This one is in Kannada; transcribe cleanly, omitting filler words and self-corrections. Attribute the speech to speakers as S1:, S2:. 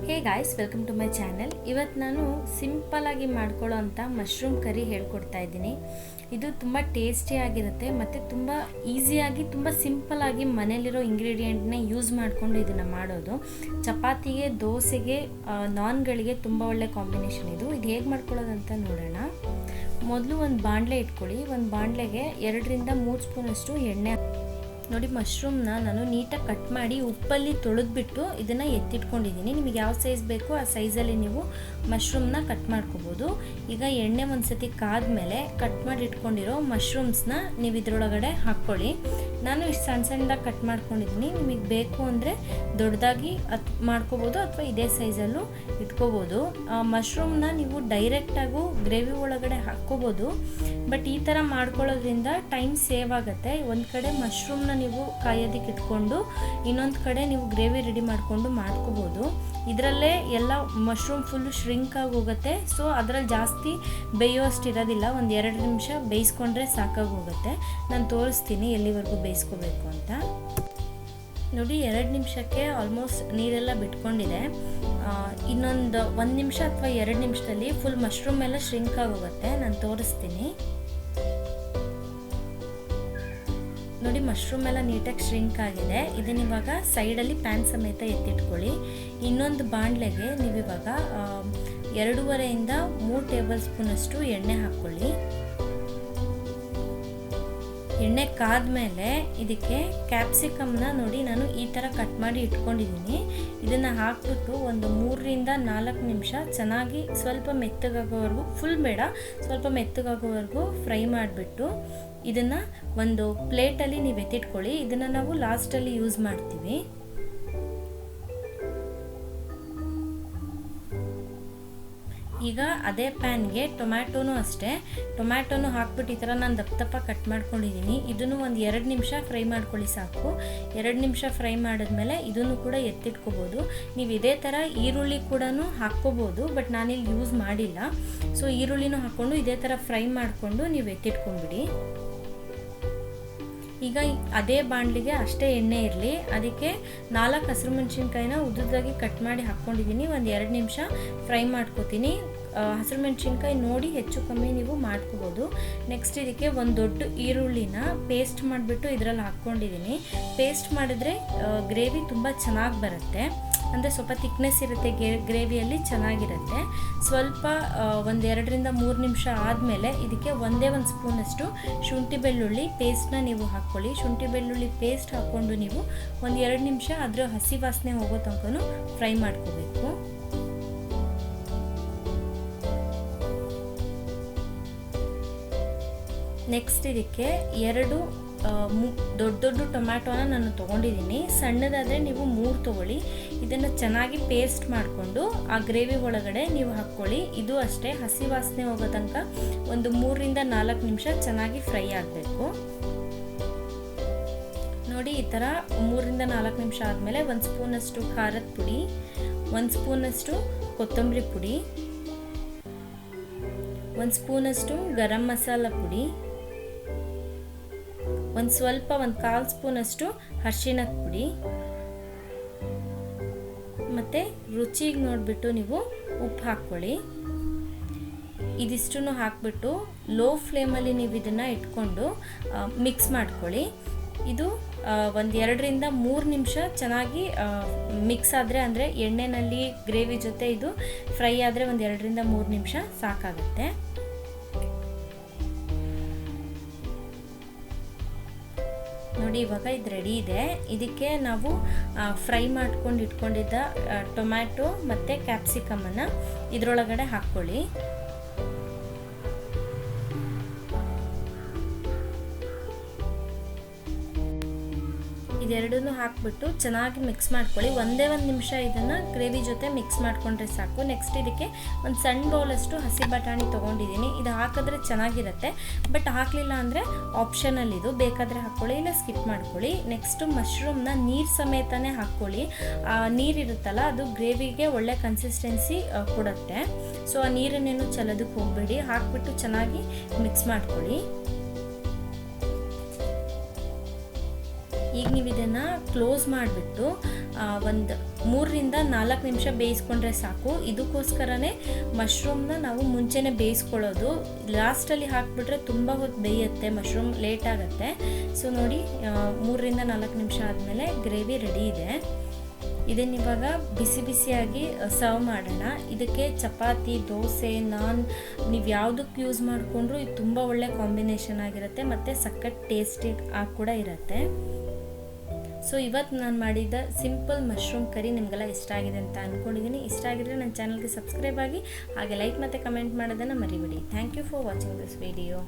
S1: Hey guys, welcome to my channel. ಇವತ್ತು ನಾನು ಸಿಂಪಲ್ಲಾಗಿ ಮಾಡ್ಕೊಳ್ಳೋ ಅಂಥ ಮಶ್ರೂಮ್ ಕರಿ ಹೇಳ್ಕೊಡ್ತಾ ಇದ್ದೀನಿ. ಇದು ತುಂಬ ಟೇಸ್ಟಿಯಾಗಿರುತ್ತೆ ಮತ್ತು ತುಂಬ ಈಸಿಯಾಗಿ ತುಂಬ ಸಿಂಪಲ್ಲಾಗಿ ಮನೇಲಿರೋ ಇಂಗ್ರೀಡಿಯೆಂಟ್ನೇ ಯೂಸ್ ಮಾಡಿಕೊಂಡು ಇದನ್ನು ಮಾಡೋದು. ಚಪಾತಿಗೆ, ದೋಸೆಗೆ, ನಾನ್ಗಳಿಗೆ ತುಂಬ ಒಳ್ಳೆ ಕಾಂಬಿನೇಷನ್ ಇದು ಹೇಗೆ ಮಾಡ್ಕೊಳ್ಳೋದಂತ ನೋಡೋಣ. ಮೊದಲು ಒಂದು ಬಾಣಲೆ ಇಟ್ಕೊಳ್ಳಿ. ಒಂದು ಬಾಣಲೆಗೆ 2-3 ಸ್ಪೂನಷ್ಟು ಎಣ್ಣೆ ನೋಡಿ. ಮಶ್ರೂಮ್ನ ನಾನು ನೀಟಾಗಿ ಕಟ್ ಮಾಡಿ ಉಪ್ಪಲ್ಲಿ ತೊಳೆದ್ಬಿಟ್ಟು ಇದನ್ನು ಎತ್ತಿಟ್ಕೊಂಡಿದ್ದೀನಿ. ನಿಮಗೆ ಯಾವ ಸೈಜ್ ಬೇಕೋ ಆ ಸೈಜಲ್ಲಿ ನೀವು ಮಶ್ರೂಮ್ನ ಕಟ್ ಮಾಡ್ಕೋಬೋದು. ಈಗ ಎಣ್ಣೆ ಒಂದು ಸತಿ ಕಾದ್ಮೇಲೆ ಕಟ್ ಮಾಡಿ ಇಟ್ಕೊಂಡಿರೋ ಮಶ್ರೂಮ್ಸ್ನ ನೀವು ಇದರೊಳಗಡೆ ಹಾಕ್ಕೊಳ್ಳಿ. ನಾನು ಇಷ್ಟು ಸಣ್ಣ ಸಣ್ಣದಾಗಿ ಕಟ್ ಮಾಡ್ಕೊಂಡಿದ್ದೀನಿ. ನಿಮಗೆ ಬೇಕು ಅಂದರೆ ದೊಡ್ಡದಾಗಿ ಮಾಡ್ಕೋಬೋದು ಅಥವಾ ಇದೇ ಸೈಜಲ್ಲೂ ಇಟ್ಕೋಬೋದು. ಮಶ್ರೂಮ್ನ ನೀವು ಡೈರೆಕ್ಟಾಗೂ ಗ್ರೇವಿ ಒಳಗಡೆ ಹಾಕ್ಕೋಬೋದು. ಬಟ್ ಈ ಥರ ಮಾಡ್ಕೊಳ್ಳೋದ್ರಿಂದ ಟೈಮ್ ಸೇವ್ ಆಗುತ್ತೆ. ಒಂದು ಕಡೆ ಮಶ್ರೂಮ್ನ ನೀವು ಕಾಯೋದಕ್ಕೆ ಇಟ್ಕೊಂಡು ಇನ್ನೊಂದು ಕಡೆ ನೀವು ಗ್ರೇವಿ ರೆಡಿ ಮಾಡಿಕೊಂಡು ಮಾಡ್ಕೋಬೋದು. ಇದರಲ್ಲೇ ಎಲ್ಲ ಮಶ್ರೂಮ್ ಫುಲ್ಲು ಶ್ರಿಂಕ್ ಆಗಿ ಹೋಗುತ್ತೆ. ಸೊ ಅದರಲ್ಲಿ ಜಾಸ್ತಿ ಬೇಯೋಷ್ಟು ಇರೋದಿಲ್ಲ. ಒಂದು 2 ನಿಮಿಷ ಬೇಯಿಸ್ಕೊಂಡ್ರೆ ಸಾಕಾಗಿ ಹೋಗುತ್ತೆ. ನಾನು ತೋರಿಸ್ತೀನಿ ಎಲ್ಲಿವರೆಗೂ ಬೇಯಿಸ್ಕೋಬೇಕು ಅಂತ. ನೋಡಿ, 2 ನಿಮಿಷಕ್ಕೆ ಆಲ್ಮೋಸ್ಟ್ ನೀರೆಲ್ಲ ಬಿಟ್ಕೊಂಡಿದೆ. ಇನ್ನೊಂದು 1 ನಿಮಿಷ ಅಥವಾ 2 ನಿಮಿಷದಲ್ಲಿ ಫುಲ್ ಮಶ್ರೂಮ್ ಎಲ್ಲ ಶ್ರಿಂಕ್ ಆಗಿ ಹೋಗುತ್ತೆ. ನಾನು ತೋರಿಸ್ತೀನಿ. ನೋಡಿ, ಮಶ್ರೂಮ್ ಎಲ್ಲ ನೀಟಾಗಿ ಶ್ರಿಂಕ್ ಆಗಿದೆ. ಇದನ್ನ ಇವಾಗ ಸೈಡಲ್ಲಿ ಪ್ಯಾನ್ ಸಮೇತ ಎತ್ತಿಟ್ಕೊಳ್ಳಿ. ಇನ್ನೊಂದು ಬಾಣಲೆಗೆ ನೀವಿವಾಗ 2.5-3 ಟೇಬಲ್ ಸ್ಪೂನಷ್ಟು ಎಣ್ಣೆ ಹಾಕ್ಕೊಳ್ಳಿ. ಎಣ್ಣೆ ಕಾದ್ಮೇಲೆ ಇದಕ್ಕೆ ಕ್ಯಾಪ್ಸಿಕಮ್ನ ನೋಡಿ ನಾನು ಈ ಥರ ಕಟ್ ಮಾಡಿ ಇಟ್ಕೊಂಡಿದ್ದೀನಿ. ಇದನ್ನು ಹಾಕ್ಬಿಟ್ಟು ಒಂದು 3-4 ನಿಮಿಷ ಚೆನ್ನಾಗಿ ಸ್ವಲ್ಪ ಮೆತ್ತಗಾಗೋವರೆಗೂ, ಫುಲ್ ಬೇಡ, ಸ್ವಲ್ಪ ಮೆತ್ತಗಾಗೋವರೆಗೂ ಫ್ರೈ ಮಾಡಿಬಿಟ್ಟು ಇದನ್ನು ಒಂದು ಪ್ಲೇಟಲ್ಲಿ ನೀವು ಎತ್ತಿಟ್ಕೊಳ್ಳಿ. ಇದನ್ನು ನಾವು ಲಾಸ್ಟಲ್ಲಿ ಯೂಸ್ ಮಾಡ್ತೀವಿ. ಈಗ ಅದೇ ಪ್ಯಾನ್ಗೆ ಟೊಮ್ಯಾಟೋನು ಅಷ್ಟೇ, ಟೊಮ್ಯಾಟೋನು ಹಾಕ್ಬಿಟ್ಟು ಈ ಥರ ನಾನು ದಪ್ಪ ಕಟ್ ಮಾಡ್ಕೊಂಡಿದ್ದೀನಿ. ಇದನ್ನು ಒಂದು 2 ನಿಮಿಷ ಫ್ರೈ ಮಾಡ್ಕೊಳ್ಳಿ ಸಾಕು. 2 ನಿಮಿಷ ಫ್ರೈ ಮಾಡಿದ್ಮೇಲೆ ಇದನ್ನು ಕೂಡ ಎತ್ತಿಟ್ಕೋಬೋದು. ನೀವು ಇದೇ ಥರ ಈರುಳ್ಳಿ ಕೂಡ ಹಾಕ್ಕೋಬೋದು, ಬಟ್ ನಾನಿಲ್ಲಿ ಯೂಸ್ ಮಾಡಿಲ್ಲ. ಸೊ ಈರುಳ್ಳಿನೂ ಹಾಕ್ಕೊಂಡು ಇದೇ ಥರ ಫ್ರೈ ಮಾಡಿಕೊಂಡು ನೀವು ಎತ್ತಿಟ್ಕೊಂಡ್ಬಿಡಿ. ಈಗ ಅದೇ ಬಾಣಲಿಗೆ ಅಷ್ಟೇ ಎಣ್ಣೆ ಇರಲಿ. ಅದಕ್ಕೆ 4 ಹಸಿರು ಮೆಣಸಿನ್ಕಾಯಿನ ಉದ್ದುದಾಗಿ ಕಟ್ ಮಾಡಿ ಹಾಕ್ಕೊಂಡಿದ್ದೀನಿ. ಒಂದು 2 ನಿಮಿಷ ಫ್ರೈ ಮಾಡ್ಕೋತೀನಿ. ಹಸಿರು ಮೆಣಸಿನ್ಕಾಯಿ ನೋಡಿ ಹೆಚ್ಚು ಕಮ್ಮಿ ನೀವು ಮಾಡ್ಕೋಬೋದು. ನೆಕ್ಸ್ಟ್ ಇದಕ್ಕೆ ಒಂದು ದೊಡ್ಡ ಈರುಳ್ಳಿನ ಪೇಸ್ಟ್ ಮಾಡಿಬಿಟ್ಟು ಇದರಲ್ಲಿ ಹಾಕ್ಕೊಂಡಿದ್ದೀನಿ. ಪೇಸ್ಟ್ ಮಾಡಿದ್ರೆ ಗ್ರೇವಿ ತುಂಬ ಚೆನ್ನಾಗಿ ಬರುತ್ತೆ. ಅಂದರೆ ಸ್ವಲ್ಪ ಥಿಕ್ನೆಸ್ ಇರುತ್ತೆ, ಗ್ರೇವಿಯಲ್ಲಿ ಚೆನ್ನಾಗಿರುತ್ತೆ. ಸ್ವಲ್ಪ ಒಂದು 2-3 ನಿಮಿಷ ಆದಮೇಲೆ ಇದಕ್ಕೆ 1 ಸ್ಪೂನಷ್ಟು ಶುಂಠಿ ಬೆಳ್ಳುಳ್ಳಿ ಪೇಸ್ಟ್ನ ನೀವು ಹಾಕ್ಕೊಳ್ಳಿ. ಶುಂಠಿ ಬೆಳ್ಳುಳ್ಳಿ ಪೇಸ್ಟ್ ಹಾಕ್ಕೊಂಡು ನೀವು ಒಂದು 2 ನಿಮಿಷ ಅದರ ಹಸಿ ವಾಸನೆ ಹೋಗೋ ತನಕ ಫ್ರೈ ಮಾಡ್ಕೋಬೇಕು. ನೆಕ್ಸ್ಟ್ ಇದಕ್ಕೆ 2 ದೊಡ್ಡ ಟೊಮ್ಯಾಟೋನ ನಾನು ತೊಗೊಂಡಿದ್ದೀನಿ. ಸಣ್ಣದಾದರೆ ನೀವು 3 ತೊಗೊಳ್ಳಿ. ಇದನ್ನು ಚೆನ್ನಾಗಿ ಪೇಸ್ಟ್ ಮಾಡಿಕೊಂಡು ಆ ಗ್ರೇವಿ ಒಳಗಡೆ ನೀವು ಹಾಕ್ಕೊಳ್ಳಿ. ಇದು ಅಷ್ಟೇ ಹಸಿ ವಾಸನೆ ಹೋಗೋ ತನಕ ಒಂದು 3-4 ನಿಮಿಷ ಚೆನ್ನಾಗಿ ಫ್ರೈ ಆಗಬೇಕು. ನೋಡಿ, ಈ ಥರ 3-4 ನಿಮಿಷ ಆದಮೇಲೆ 1 ಸ್ಪೂನಷ್ಟು ಖಾರದ ಪುಡಿ, 1 ಸ್ಪೂನಷ್ಟು ಕೊತ್ತಂಬರಿ ಪುಡಿ, 1 ಸ್ಪೂನಷ್ಟು ಗರಂ ಮಸಾಲ ಪುಡಿ, ಒಂದು 1/4 ಸ್ಪೂನಷ್ಟು ಅರಿಶಿಣದ ಪುಡಿ, ಮತ್ತು ರುಚಿಗೆ ನೋಡಿಬಿಟ್ಟು ನೀವು ಉಪ್ಪು ಹಾಕ್ಕೊಳ್ಳಿ. ಇದಿಷ್ಟನ್ನು ಹಾಕ್ಬಿಟ್ಟು ಲೋ ಫ್ಲೇಮಲ್ಲಿ ನೀವು ಇದನ್ನು ಇಟ್ಕೊಂಡು ಮಿಕ್ಸ್ ಮಾಡ್ಕೊಳ್ಳಿ. ಇದು ಒಂದು 2-3 ನಿಮಿಷ ಚೆನ್ನಾಗಿ ಮಿಕ್ಸ್ ಆದರೆ, ಅಂದರೆ ಎಣ್ಣೆನಲ್ಲಿ ಗ್ರೇವಿ ಜೊತೆ ಇದು ಫ್ರೈ ಆದರೆ ಒಂದು 2-3 ನಿಮಿಷ ಸಾಕಾಗುತ್ತೆ. ನೋಡಿ, ಇವಾಗ ಇದು ರೆಡಿ ಇದೆ. ಇದಕ್ಕೆ ನಾವು ಫ್ರೈ ಮಾಡ್ಕೊಂಡು ಇಟ್ಕೊಂಡಿದ್ದ ಟೊಮ್ಯಾಟೊ ಮತ್ತು ಕ್ಯಾಪ್ಸಿಕಮನ್ನು ಇದರೊಳಗಡೆ ಹಾಕ್ಕೊಳ್ಳಿ. ಇದೆರಡನ್ನೂ ಹಾಕ್ಬಿಟ್ಟು ಚೆನ್ನಾಗಿ ಮಿಕ್ಸ್ ಮಾಡ್ಕೊಳ್ಳಿ. 1 ನಿಮಿಷ ಇದನ್ನು ಗ್ರೇವಿ ಜೊತೆ ಮಿಕ್ಸ್ ಮಾಡಿಕೊಂಡ್ರೆ ಸಾಕು. ನೆಕ್ಸ್ಟ್ ಇದಕ್ಕೆ ಒಂದು ಸಣ್ಣ ಬೌಲಷ್ಟು ಹಸಿ ಬಟಾಣಿ ತೊಗೊಂಡಿದ್ದೀನಿ. ಇದು ಹಾಕಿದ್ರೆ ಚೆನ್ನಾಗಿರುತ್ತೆ, ಬಟ್ ಹಾಕಲಿಲ್ಲ ಅಂದರೆ ಆಪ್ಷನಲ್, ಇದು ಬೇಕಾದರೆ ಹಾಕ್ಕೊಳ್ಳಿ, ಇಲ್ಲ ಸ್ಕಿಪ್ ಮಾಡ್ಕೊಳ್ಳಿ. ನೆಕ್ಸ್ಟು ಮಶ್ರೂಮ್ನ ನೀರು ಸಮೇತನೇ ಹಾಕ್ಕೊಳ್ಳಿ. ನೀರಿರುತ್ತಲ್ಲ, ಅದು ಗ್ರೇವಿಗೆ ಒಳ್ಳೆ ಕನ್ಸಿಸ್ಟೆನ್ಸಿ ಕೊಡುತ್ತೆ. ಸೊ ಆ ನೀರನ್ನೇನು ಚೆಲ್ಲೋದಕ್ಕೆ ಹೋಗಬೇಡಿ. ಹಾಕ್ಬಿಟ್ಟು ಚೆನ್ನಾಗಿ ಮಿಕ್ಸ್ ಮಾಡ್ಕೊಳ್ಳಿ. ಈಗ ನೀವು ಇದನ್ನು ಕ್ಲೋಸ್ ಮಾಡಿಬಿಟ್ಟು ಒಂದು 3ರಿಂದ 4 ನಿಮಿಷ ಬೇಯಿಸ್ಕೊಂಡ್ರೆ ಸಾಕು. ಇದಕ್ಕೋಸ್ಕರನೇ ಮಶ್ರೂಮ್ನ ನಾವು ಮುಂಚೆನೇ ಬೇಯಿಸ್ಕೊಳ್ಳೋದು. ಲಾಸ್ಟಲ್ಲಿ ಹಾಕಿಬಿಟ್ರೆ ತುಂಬ ಹೊತ್ತು ಬೇಯುತ್ತೆ, ಮಶ್ರೂಮ್ ಲೇಟ್ ಆಗುತ್ತೆ. ಸೊ ನೋಡಿ 3ರಿಂದ 4 ನಿಮಿಷ ಆದಮೇಲೆ ಗ್ರೇವಿ ರೆಡಿ ಇದೆ. ಇದನ್ನ ಇವಾಗ ಬಿಸಿ ಬಿಸಿಯಾಗಿ ಸರ್ವ್ ಮಾಡೋಣ. ಇದಕ್ಕೆ ಚಪಾತಿ, ದೋಸೆ, ನಾನ್ ನೀವು ಯಾವುದಕ್ಕೆ ಯೂಸ್ ಮಾಡಿಕೊಂಡ್ರೂ ಇದು ತುಂಬ ಒಳ್ಳೆ ಕಾಂಬಿನೇಷನ್ ಆಗಿರುತ್ತೆ ಮತ್ತು ಸಖತ್ ಟೇಸ್ಟಿ ಆಗಿ ಕೂಡ ಇರುತ್ತೆ. ಸೊ ಇವತ್ತು ನಾನು ಮಾಡಿದ ಸಿಂಪಲ್ ಮಶ್ರೂಮ್ ಕರಿ ನಿಮಗೆಲ್ಲ ಇಷ್ಟ ಆಗಿದೆ ಅಂತ ಅಂದ್ಕೊಂಡಿದ್ದೀನಿ. ಇಷ್ಟ ಆಗಿದ್ರೆ ನನ್ನ ಚಾನಲ್ಗೆ ಸಬ್ಸ್ಕ್ರೈಬ್ ಆಗಿ, ಹಾಗೆ ಲೈಕ್ ಮತ್ತು ಕಮೆಂಟ್ ಮಾಡೋದನ್ನು ಮರಿಬೇಡಿ. Thank you for watching this video.